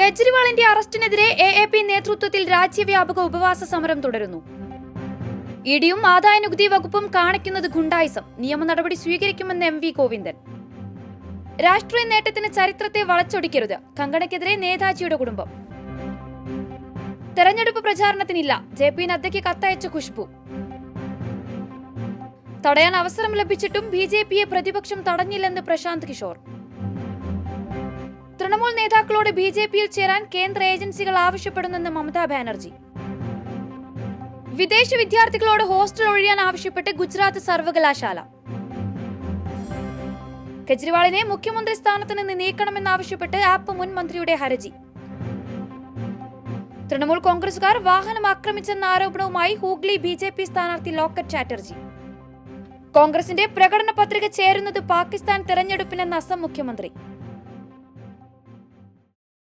കേജ്രിവാളിന്റെ അറസ്റ്റിനെതിരെ AAP നേതൃത്വത്തിൽ രാജ്യവ്യാപക ഉപവാസ സമരം തുടരുന്നു. ഇഡിയും ആദായനികുതി വകുപ്പും കാണിക്കുന്നത് ഗുണ്ടായിസം, നിയമ നടപടി സ്വീകരിക്കുമെന്ന് MV ഗോവിന്ദൻ. രാഷ്ട്രീയ നേട്ടത്തിന് ചരിത്രത്തെ വളച്ചൊടിക്കരുത്, കങ്കണയ്ക്കെതിരെ നേതാജിയുടെ കുടുംബം. തെരഞ്ഞെടുപ്പ് പ്രചാരണത്തിനില്ല, JP നദ്ദയ്ക്ക് കത്തയച്ച ഖുശ്ബു. തടയാൻ അവസരം ലഭിച്ചിട്ടും BJPയെ പ്രതിപക്ഷം തടഞ്ഞില്ലെന്ന് പ്രശാന്ത് കിഷോർ. തൃണമൂൽ നേതാക്കളോട് BJPയിൽ ചേരാൻ കേന്ദ്ര ഏജൻസികൾ ആവശ്യപ്പെടുന്നെന്ന് മമതാ ബാനർജി. വിദേശ വിദ്യാർത്ഥികളോട് ഹോസ്റ്റൽ ഒഴിയാൻ ആവശ്യപ്പെട്ട് ഗുജറാത്ത് സർവകലാശാല. കെജ്രിവാളിനെ മുഖ്യമന്ത്രി സ്ഥാനത്ത് നിന്ന് നീക്കണമെന്നാവശ്യപ്പെട്ട് ആപ്പ് മുൻ മന്ത്രിയുടെ ഹർജി. തൃണമൂൽ കോൺഗ്രസുകാർ വാഹനം ആക്രമിച്ചെന്ന ആരോപണവുമായി ഹൂഗ്ലി BJP സ്ഥാനാർത്ഥി ലോക്കറ്റ് ചാറ്റർജി. കോൺഗ്രസിന്റെ പ്രകടന പത്രിക ചേരുന്നത് പാകിസ്ഥാൻ തെരഞ്ഞെടുപ്പിനെന്ന് അസം മുഖ്യമന്ത്രി.